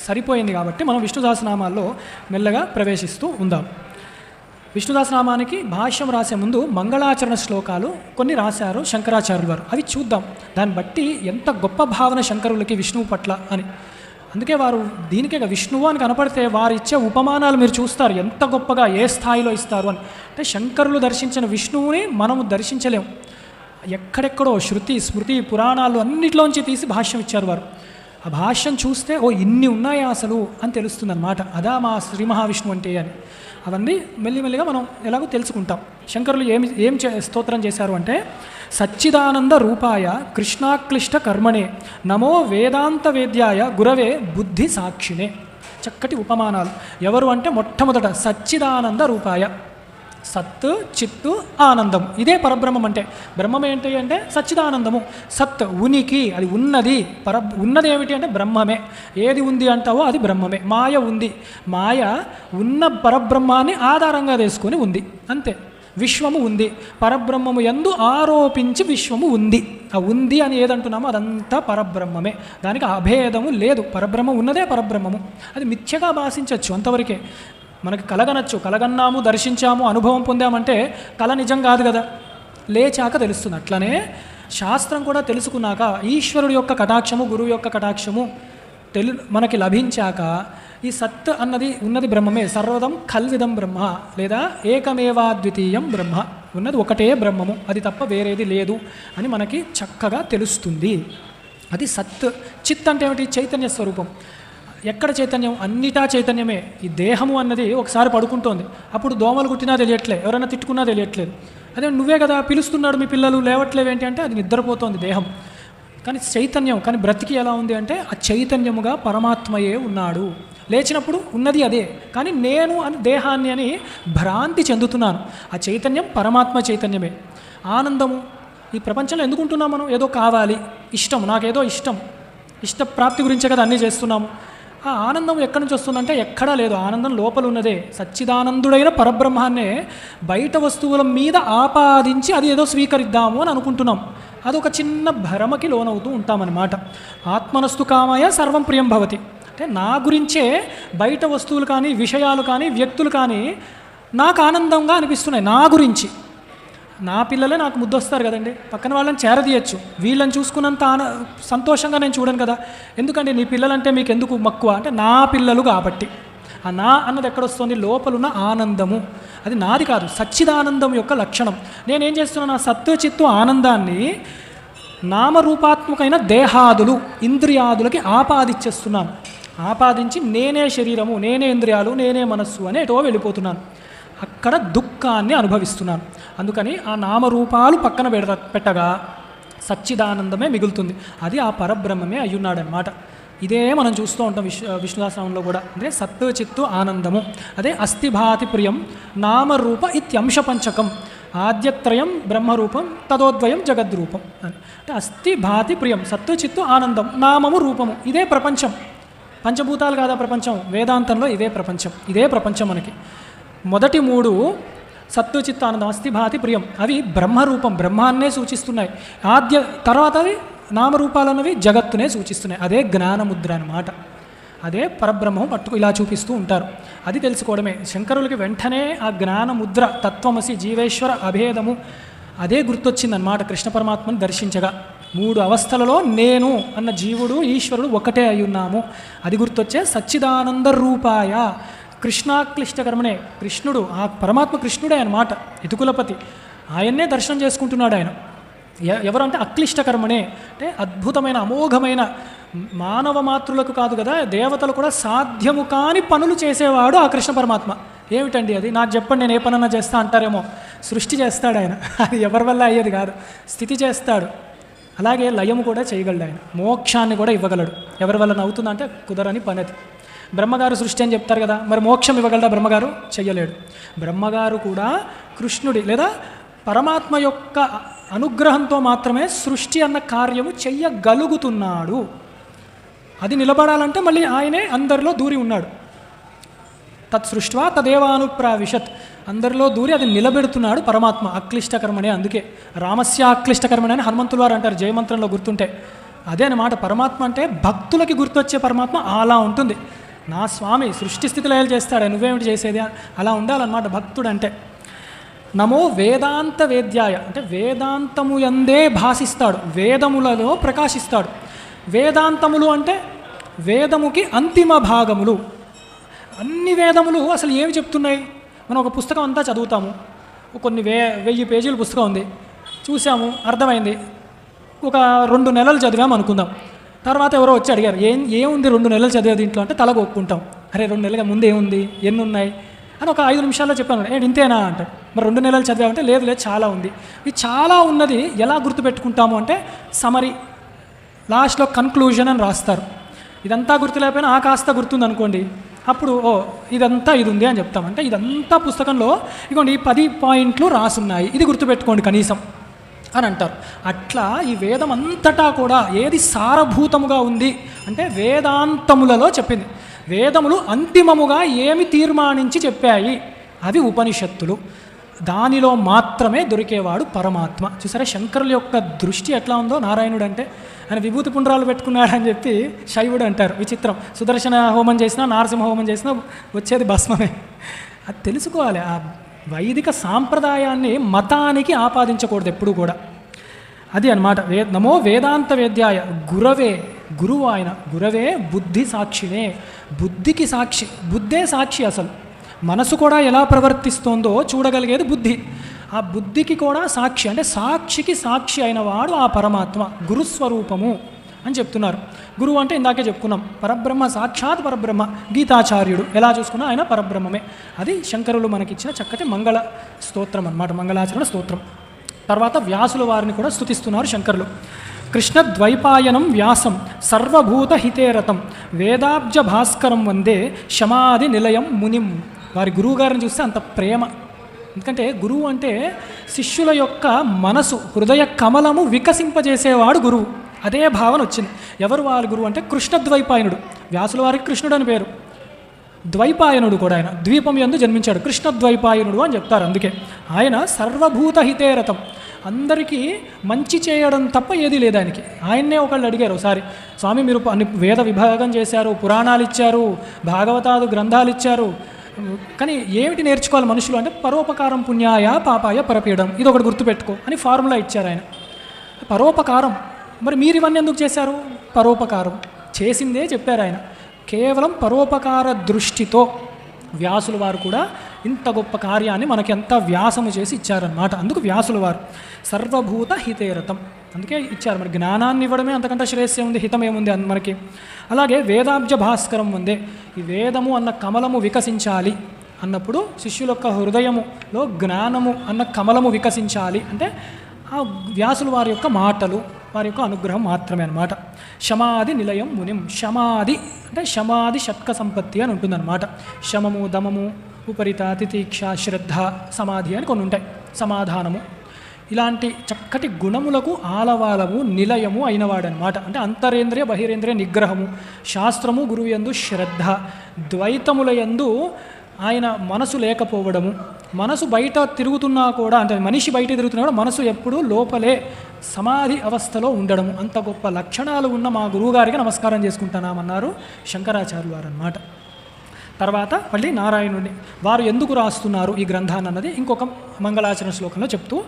సరిపోయింది కాబట్టి మనం విష్ణు సహస్రనామాల్లో మెల్లగా ప్రవేశిస్తూ ఉందాం. విష్ణు సహస్రనామానికి భాష్యం రాసే ముందు మంగళాచరణ శ్లోకాలు కొన్ని రాశారు శంకరాచార్యులు వారు. అవి చూద్దాం, దాన్ని బట్టి ఎంత గొప్ప భావన శంకరులకి విష్ణువు పట్ల అని. అందుకే వారు దీనికే విష్ణువు అని కనపడితే వారు ఇచ్చే ఉపమానాలు మీరు చూస్తారు ఎంత గొప్పగా ఏ స్థాయిలో ఇస్తారు అని. అంటే శంకరులు దర్శించిన విష్ణువుని మనము దర్శించలేము. ఎక్కడెక్కడో శృతి స్మృతి పురాణాలు అన్నిట్లోంచి తీసి భాష్యం ఇచ్చారు వారు. ఆ భాష్యం చూస్తే ఇన్ని ఉన్నాయా అసలు అని తెలుస్తుంది అన్నమాట. అదా మా శ్రీ మహావిష్ణువు అంటే అని. అవన్నీ మెల్లిమెల్లిగా మనం ఎలాగో తెలుసుకుంటాం. శంకరులు ఏం స్తోత్రం చేశారు అంటే, సచ్చిదానంద రూపాయ కృష్ణాక్లిష్ట కర్మణే నమో వేదాంత వేద్యాయ గురవే బుద్ధి సాక్షినే. చక్కటి ఉపమానాలు. ఎవరు అంటే మొట్టమొదట సచ్చిదానంద రూపాయ, సత్ చిత్తు ఆనందం, ఇదే పరబ్రహ్మం. అంటే బ్రహ్మం ఏంటి అంటే సచ్చిదానందము. సత్ ఉనికి, అది ఉన్నది. ఉన్నది ఏమిటి అంటే బ్రహ్మమే. ఏది ఉంది అంటావో అది బ్రహ్మమే. మాయ ఉంది, మాయ ఉన్న పరబ్రహ్మాన్ని ఆధారంగా తీసుకొని ఉంది, అంతే. విశ్వము ఉంది, పరబ్రహ్మము యందు ఆరోపించి విశ్వము ఉంది. ఆ ఉంది అని ఏదంటున్నామో అదంతా పరబ్రహ్మమే, దానికి అభేదము లేదు. పరబ్రహ్మం ఉన్నదే పరబ్రహ్మము. అది మిథ్యగా భాషించవచ్చు, అంతవరకే. మనకి కలగనొచ్చు, కలగన్నాము, దర్శించాము, అనుభవం పొందామంటే కళ నిజం కాదు కదా, లేచాక తెలుస్తుంది. అట్లనే శాస్త్రం కూడా తెలుసుకున్నాక ఈశ్వరుడు యొక్క కటాక్షము, గురువు యొక్క కటాక్షము మనకి లభించాక ఈ సత్ అన్నది ఉన్నది బ్రహ్మమే. సర్వదం కల్విదం బ్రహ్మ, లేదా ఏకమేవాద్వితీయం బ్రహ్మ, ఉన్నది ఒకటే బ్రహ్మము, అది తప్ప వేరేది లేదు అని మనకి చక్కగా తెలుస్తుంది. అది సత్. చిత్ అంటే ఏమిటి? చైతన్య స్వరూపం. ఎక్కడ చైతన్యం? అన్నిటా చైతన్యమే. ఈ దేహము అన్నది ఒకసారి పడుకుంటోంది, అప్పుడు దోమలు కుట్టినా తెలియట్లే, ఎవరైనా తిట్టుకున్నా తెలియట్లేదు. అదే నువ్వే కదా పిలుస్తున్నాడు, మీ పిల్లలు లేవట్లేవేంటి అంటే అది నిద్రపోతోంది దేహం. కానీ చైతన్యం, కానీ బ్రతికి ఎలా ఉంది అంటే ఆ చైతన్యముగా పరమాత్మయే ఉన్నాడు. లేచినప్పుడు ఉన్నది అదే, కానీ నేను అని దేహాన్ని అని భ్రాంతి చెందుతున్నాను. ఆ చైతన్యం పరమాత్మ చైతన్యమే. ఆనందము, ఈ ప్రపంచంలో ఎందుకు ఉంటున్నాం మనం? ఏదో కావాలి, ఇష్టం, నాకేదో ఇష్టం, ఇష్టప్రాప్తి గురించే కదా అన్నీ చేస్తున్నాము. ఆ ఆనందం ఎక్కడి నుంచి వస్తుందంటే ఎక్కడా లేదు, ఆనందం లోపల ఉన్నదే. సచ్చిదానందుడైన పరబ్రహ్మాన్నే బయట వస్తువుల మీద ఆపాదించి అది ఏదో స్వీకరిద్దాము అని అనుకుంటున్నాం. అదొక చిన్న భ్రమకి లోనవుతూ ఉంటామన్నమాట. ఆత్మనస్తు కామాయ సర్వం ప్రియం భవతి అంటే నా గురించే బయట వస్తువులు కానీ విషయాలు కానీ వ్యక్తులు కానీ నాకు ఆనందంగా అనిపిస్తున్నాయి. నా గురించి, నా పిల్లలే నాకు ముద్దొస్తారు కదండి, పక్కన వాళ్ళని చేరదీయచ్చు. వీళ్ళని చూసుకున్నంత సంతోషంగా నేను చూడను కదా. ఎందుకంటే నీ పిల్లలంటే మీకు ఎందుకు మక్కువ అంటే నా పిల్లలు కాబట్టి. ఆ నా అన్నది ఎక్కడొస్తుంది? లోపలున్న ఆనందము. అది నాది కాదు, సచ్చిదానందం యొక్క లక్షణం. నేనేం చేస్తున్నాను? ఆ సత్తు చిత్తు ఆనందాన్ని నామరూపాత్మకమైన దేహాదులు ఇంద్రియాదులకి ఆపాదించేస్తున్నాను. ఆపాదించి నేనే శరీరము, నేనే ఇంద్రియాలు, నేనే మనస్సు అని ఎటో వెళ్ళిపోతున్నాను. అక్కడ దుఃఖాన్ని అనుభవిస్తున్నాను. అందుకని ఆ నామరూపాలు పక్కన పెట్టగా సచ్చిదానందమే మిగులుతుంది. అది ఆ పరబ్రహ్మమే అయ్యున్నాడనమాట. ఇదే మనం చూస్తూ ఉంటాం విష్ణుదాసనంలో కూడా. అంటే సత్ చిత్తు ఆనందము. అదే అస్థిభాతి ప్రియం నామరూప ఇత్యంశ పంచకం ఆద్యత్రయం బ్రహ్మరూపం తదోద్వయం జగద్రూపం అని. అంటే అస్థిభాతి ప్రియం, సత్తు చిత్తు ఆనందం, నామము రూపము, ఇదే ప్రపంచం. పంచభూతాలు కాదా ప్రపంచం? వేదాంతంలో ఇదే ప్రపంచం. ఇదే ప్రపంచం మనకి. మొదటి మూడు సత్తు చిత్త ఆనందం అస్థిభాతి ప్రియం అవి బ్రహ్మరూపం, బ్రహ్మాన్నే సూచిస్తున్నాయి. తర్వాత అవి నామరూపాలన్నవి జగత్తునే సూచిస్తున్నాయి. అదే జ్ఞానముద్ర అన్నమాట. అదే పరబ్రహ్మం పట్టుకు ఇలా చూపిస్తూ ఉంటారు. అది తెలుసుకోవడమే. శంకరులకి వెంటనే ఆ జ్ఞానముద్ర తత్వమసి జీవేశ్వర అభేదము అదే గుర్తొచ్చిందన్నమాట. కృష్ణ పరమాత్మను దర్శించగా 3 అవస్థలలో నేను అన్న జీవుడు ఈశ్వరుడు ఒకటే అయి ఉన్నాము. అది గుర్తొచ్చే సచ్చిదానంద రూపాయ కృష్ణాక్లిష్టకర్మనే. కృష్ణుడు, ఆ పరమాత్మ కృష్ణుడే అన్నమాట, యదుకులపతి. ఆయన్నే దర్శనం చేసుకుంటున్నాడు ఆయన. ఎవరంటే అక్లిష్టకర్మనే అంటే అద్భుతమైన అమోఘమైన మానవ మాతృలకు కాదు కదా, దేవతలు కూడా సాధ్యము కాని పనులు చేసేవాడు ఆ కృష్ణ పరమాత్మ. ఏమిటండి అది? నాకు చెప్పండి, నేను ఏ పనన్నా చేస్తా అంటారేమో. సృష్టి చేస్తాడు ఆయన, అది ఎవరి వల్ల అయ్యేది కాదు. స్థితి చేస్తాడు, అలాగే లయము కూడా చేయగలడు ఆయన. మోక్షాన్ని కూడా ఇవ్వగలడు. ఎవరి వల్ల అవుతుందంటే కుదరని పనది. బ్రహ్మగారు సృష్టి అని చెప్తారు కదా, మరి మోక్షం ఇవ్వగలడా బ్రహ్మగారు? చెయ్యలేడు. బ్రహ్మగారు కూడా కృష్ణుడి లేదా పరమాత్మ యొక్క అనుగ్రహంతో మాత్రమే సృష్టి అన్న కార్యము చెయ్యగలుగుతున్నాడు. అది నిలబడాలంటే మళ్ళీ ఆయనే అందరిలో దూరి ఉన్నాడు. తత్సృష్ట్వా తదేవానుప్రావిశత్, అందరిలో దూరి అది నిలబెడుతున్నాడు పరమాత్మ. అక్లిష్టకర్మనే. అందుకే రామస్య అక్లిష్టకర్మనే అని హనుమంతుల వారు అంటారు జయమంత్రంలో గుర్తుంటే. అదే అన్నమాట. పరమాత్మ అంటే భక్తులకి గుర్తొచ్చే పరమాత్మ అలా ఉంటుంది. నా స్వామి సృష్టి స్థితి లయాలు చేస్తాడే, నువ్వేమిటి చేసేది? అలా ఉండాలన్నమాట భక్తుడు అంటే. నమో వేదాంత వేద్యాయ అంటే వేదాంతము యందే భాసిస్తాడు, వేదములలో ప్రకాశిస్తాడు. వేదాంతములు అంటే వేదముకి అంతిమ భాగములు. అన్ని వేదములు అసలు ఏమి చెప్తున్నాయి? మనం ఒక పుస్తకం అంతా చదువుతాము, కొన్ని 1000 పేజీల పుస్తకం ఉంది, చూసాము, అర్థమైంది, ఒక 2 నెలలు చదివాము అనుకుందాం. తర్వాత ఎవరో వచ్చి అడిగారు, ఏముంది 2 నెలలు చదివే దీంట్లో అంటే తల కొట్టుకుంటాం. అరే 2 నెలల ముందు ఏముంది, ఎన్ని ఉన్నాయి అని ఒక 5 నిమిషాల్లో చెప్పాను. ఇంతేనా అంటే, మరి 2 నెలలు చదివామంటే లేదు చాలా ఉంది. ఈ చాలా ఉన్నది ఎలా గుర్తుపెట్టుకుంటాము అంటే సమరీ, లాస్ట్లో కన్క్లూజన్ అని రాస్తారు. ఇదంతా గుర్తు లేకపోయినా కాస్త గుర్తుంది అనుకోండి, అప్పుడు ఇదంతా ఇది ఉంది అని చెప్తాం. అంటే ఇదంతా పుస్తకంలో ఇదిగోండి 10 పాయింట్లు రాసున్నాయి, ఇది గుర్తుపెట్టుకోండి కనీసం అని అంటారు. అట్లా ఈ వేదం అంతటా కూడా ఏది సారభూతముగా ఉంది అంటే వేదాంతములలో చెప్పింది. వేదములు అంతిమముగా ఏమి తీర్మానించి చెప్పాయి అవి ఉపనిషత్తులు. దానిలో మాత్రమే దొరికేవాడు పరమాత్మ. చూసారా శంకరుల యొక్క దృష్టి ఎట్లా ఉందో. నారాయణుడు అంటే ఆయన విభూతి పుండ్రాలు పెట్టుకున్నాడని చెప్పి శైవుడు అంటారు. విచిత్రం. సుదర్శన హోమం చేసినా నారసింహ హోమం చేసినా వచ్చేది భస్మమే. అది తెలుసుకోవాలి. ఆ వైదిక సాంప్రదాయాన్ని మతానికి ఆపాదించకూడదు ఎప్పుడు కూడా. అది అన్నమాట. నమో వేదాంత వేద్యాయ గురవే, గురువు ఆయన. గురవే బుద్ధి సాక్షినే, బుద్ధికి సాక్షి, బుద్ధే సాక్షి. అసలు మనసు కూడా ఎలా ప్రవర్తిస్తోందో చూడగలిగేది బుద్ధి. ఆ బుద్ధికి కూడా సాక్షి అంటే సాక్షికి సాక్షి అయిన వాడు ఆ పరమాత్మ, గురుస్వరూపము అని చెప్తున్నారు. గురువు అంటే ఇందాకే చెప్పుకున్నాం, పరబ్రహ్మ, సాక్షాత్ పరబ్రహ్మ. గీతాచార్యుడు ఎలా చూసుకున్నా ఆయన పరబ్రహ్మమే. అది శంకరులు మనకిచ్చిన చక్కటి మంగళ స్తోత్రం అన్నమాట, మంగళాచరణ స్తోత్రం. తర్వాత వ్యాసుల వారిని కూడా స్తుతిస్తున్నారు శంకరులు. కృష్ణద్వైపాయనం వ్యాసం సర్వభూత హితేరతం వేదాబ్జ భాస్కరం వందే శమాది నిలయం మునిం. వారి గురువుగారిని చూస్తే అంత ప్రేమ. ఎందుకంటే గురువు అంటే శిష్యుల యొక్క మనసు, హృదయ కమలము వికసింపజేసేవాడు గురువు. అదే భావన వచ్చింది. ఎవరు వాళ్ళ గురువు అంటే కృష్ణద్వైపాయనుడు. వ్యాసుల వారికి కృష్ణుడు అని పేరు, ద్వైపాయనుడు కూడా. ఆయన ద్వీపం యందు జన్మించాడు, కృష్ణద్వైపాయనుడు అని చెప్తారు. అందుకే ఆయన సర్వభూత హితేరతం, అందరికీ మంచి చేయడం తప్ప ఏదీ లేదు ఆయనకి. ఆయన్నే ఒకళ్ళు అడిగారు ఒకసారి, స్వామి మీరు అన్ని వేద విభాగం చేశారు, పురాణాలు ఇచ్చారు, భాగవతాదు గ్రంథాలు ఇచ్చారు, కానీ ఏమిటి నేర్చుకోవాలి మనుషులు అంటే పరోపకారం పుణ్యాయ పాపాయ పరపీయడం, ఇది ఒకటి గుర్తుపెట్టుకో అని ఫార్ములా ఇచ్చారు ఆయన. పరోపకారం, మరి మీరు ఇవన్నీ ఎందుకు చేశారు? పరోపకారం చేసిందే చెప్పారు ఆయన. కేవలం పరోపకార దృష్టితో వ్యాసుల వారు కూడా ఇంత గొప్ప కార్యాన్ని మనకి ఎంత వ్యాసము చేసి ఇచ్చారన్నమాట. అందుకు వ్యాసుల వారు సర్వభూత హితేరతం అందుకే ఇచ్చారు. మరి జ్ఞానాన్ని ఇవ్వడమే అంతకంటే శ్రేయస్సు ఏముంది, హితం ఏముంది మనకి. అలాగే వేదాబ్జ భాస్కరం ఉందే, ఈ వేదము అన్న కమలము వికసించాలి అన్నప్పుడు శిష్యుల యొక్క హృదయములో జ్ఞానము అన్న కమలము వికసించాలి అంటే ఆ వ్యాసుల వారి యొక్క మాటలు, వారి యొక్క అనుగ్రహం మాత్రమే అన్నమాట. శమాది నిలయం మునిం. శమాది అంటే శమాది షట్క సంపత్తి అని ఉంటుందన్నమాట. శమము, దమము, ఉపరిత, తితీక్ష, శ్రద్ధ, సమాధి అని కొన్ని ఉంటాయి. సమాధానము, ఇలాంటి చక్కటి గుణములకు ఆలవాలము, నిలయము అయినవాడనమాట. అంటే అంతరేంద్రియ బహిరేంద్రియ నిగ్రహము, శాస్త్రము, గురువు యందు శ్రద్ధ, ద్వైతముల యందు ఆయన మనసు లేకపోవడము, మనసు బయట తిరుగుతున్నా కూడా అంటే మనిషి బయట తిరుగుతున్నా కూడా మనసు ఎప్పుడూ లోపలే సమాధి అవస్థలో ఉండడము. అంత గొప్ప లక్షణాలు ఉన్న మా గురువుగారికి నమస్కారం చేసుకుంటున్నామన్నారు శంకరాచార్యులు వారు అన్నమాట. తర్వాత మళ్ళీ నారాయణుడిని వారు ఎందుకు రాస్తున్నారు ఈ గ్రంథాన్ని అన్నది ఇంకొక మంగళాచరణ శ్లోకంలో చెప్తూ,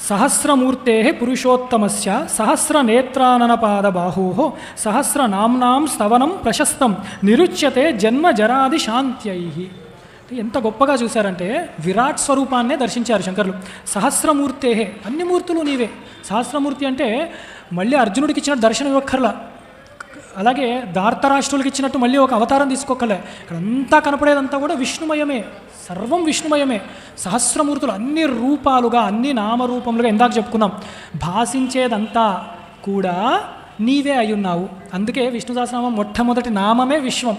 సహస్రమూర్తే పురుషోత్తమస్య సహస్రనేత్రాననపాదబాహో సహస్రనామ్నాం స్తవనం ప్రశస్తం నిరుచ్యతే జన్మ జరాది శాంత్యై. ఎంత గొప్పగా చూశారంటే విరాట్ స్వరూపాన్నే దర్శించారు శంకరులు. సహస్రమూర్తే, అన్ని మూర్తులు నీవే. సహస్రమూర్తి అంటే మళ్ళీ అర్జునుడికి ఇచ్చిన దర్శనం ఇవ్వక్కర్లా, అలాగే ధార్తరాష్ట్రులకి ఇచ్చినట్టు మళ్ళీ ఒక అవతారం తీసుకోకలే. ఇక్కడంతా కనపడేదంతా కూడా విష్ణుమయమే, సర్వం విష్ణుమయమే. సహస్రమూర్తులు అన్ని రూపాలుగా, అన్ని నామరూపములుగా ఇందాక చెప్పుకున్నాం. భాషించేదంతా కూడా నీవే అయ్యున్నావు. అందుకే విష్ణు సహస్రనామం మొట్టమొదటి నామమే విశ్వం.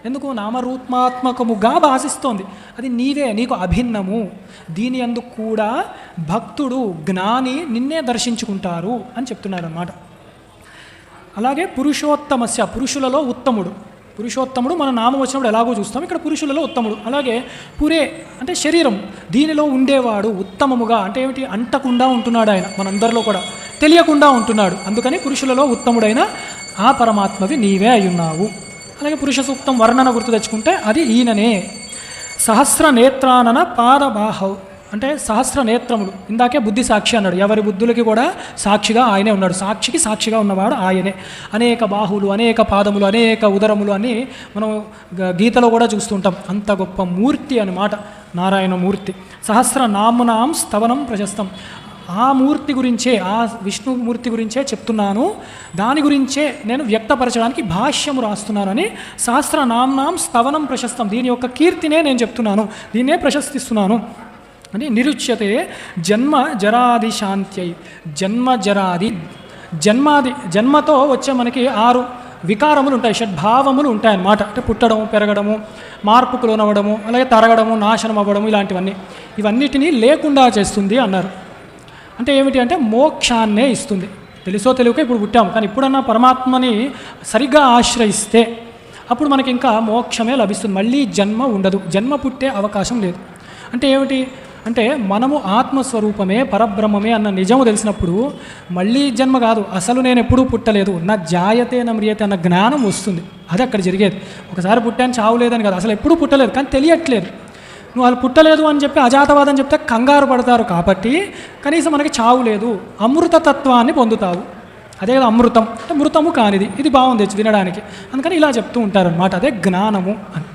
ఎందుకు? నామరూపాత్మకముగా భాషిస్తోంది. అది నీవే, నీకు అభిన్నము. దీని అందుకు కూడా భక్తుడు, జ్ఞాని నిన్నే దర్శించుకుంటారు అని చెప్తున్నారు అన్నమాట. అలాగే పురుషోత్తమస్య, పురుషులలో ఉత్తముడు. పురుషోత్తముడు మన నామం వచ్చినప్పుడు ఎలాగో చూస్తాం, ఇక్కడ పురుషులలో ఉత్తముడు. అలాగే పురే అంటే శరీరం, దీనిలో ఉండేవాడు ఉత్తమముగా అంటే ఏమిటి? అంటకుండా ఉంటున్నాడు ఆయన, మనందరిలో కూడా తెలియకుండా ఉంటున్నాడు. అందుకని పురుషులలో ఉత్తముడైన ఆ పరమాత్మవి నీవే అయ్యున్నావు అలాగే పురుష సూక్తం వర్ణన గుర్తు తెచ్చుకుంటే అది ఈయననే. సహస్ర నేత్రానన పాదబాహౌ అంటే సహస్ర నేత్రములు. ఇందాకే బుద్ధి సాక్షి అన్నాడు, ఎవరి బుద్ధులకి కూడా సాక్షిగా ఆయనే ఉన్నాడు. సాక్షికి సాక్షిగా ఉన్నవాడు ఆయనే. అనేక బాహువులు, అనేక పాదములు, అనేక ఉదరములు అని మనం గీతలో కూడా చూస్తుంటాం. అంత గొప్ప మూర్తి అన్నమాట నారాయణమూర్తి. సహస్ర నామ్నాం స్తవనం ప్రశస్తం. ఆ మూర్తి గురించే, ఆ విష్ణుమూర్తి గురించే చెప్తున్నాను, దాని గురించే నేను వ్యక్తపరచడానికి భాష్యము రాస్తున్నానని సహస్రనామ్నాం స్తవనం ప్రశస్తం, దీని యొక్క కీర్తినే నేను చెప్తున్నాను, దీన్నే ప్రశస్తిస్తున్నాను అని. నిరుచ్యతే జన్మ జరాది శాంత్యై. జన్మ జరాది, జన్మతో వచ్చే మనకి 6 వికారములు ఉంటాయి, షడ్భావములు ఉంటాయన్నమాట. అంటే పుట్టడము, పెరగడము, మార్పుకు లోనవ్వడము, అలాగే తరగడము, నాశనం అవ్వడము, ఇలాంటివన్నీ. ఇవన్నిటినీ లేకుండా చేస్తుంది అన్నారు. అంటే ఏమిటి అంటే మోక్షాన్నే ఇస్తుంది. తెలుసో తెలియక ఇప్పుడు పుట్టాము, కానీ ఇప్పుడన్నా పరమాత్మని సరిగ్గా ఆశ్రయిస్తే అప్పుడు మనకి ఇంకా మోక్షమే లభిస్తుంది. మళ్ళీ జన్మ ఉండదు, జన్మ పుట్టే అవకాశం లేదు. అంటే ఏమిటి అంటే మనము ఆత్మస్వరూపమే, పరబ్రహ్మమే అన్న నిజము తెలిసినప్పుడు మళ్ళీ జన్మ కాదు, అసలు నేను ఎప్పుడూ పుట్టలేదు, నా జాయతే నా మ్రియతే అన్న జ్ఞానం వస్తుంది. అది అక్కడ జరిగేది. ఒకసారి పుట్టాను చావు లేదని కాదు, అసలు ఎప్పుడూ పుట్టలేదు, కానీ తెలియట్లేదు. నువ్వు వాళ్ళు పుట్టలేదు అని చెప్పి అజాతవాదం చెప్తే కంగారు పడతారు, కాబట్టి కనీసం మనకి చావు లేదు, అమృతతత్వాన్ని పొందుతావు. అదే కదా అమృతం అంటే మృతము కానిది, ఇది బాగుంది వినడానికి, అందుకని ఇలా చెప్తూ ఉంటారనమాట. అదే జ్ఞానము అని.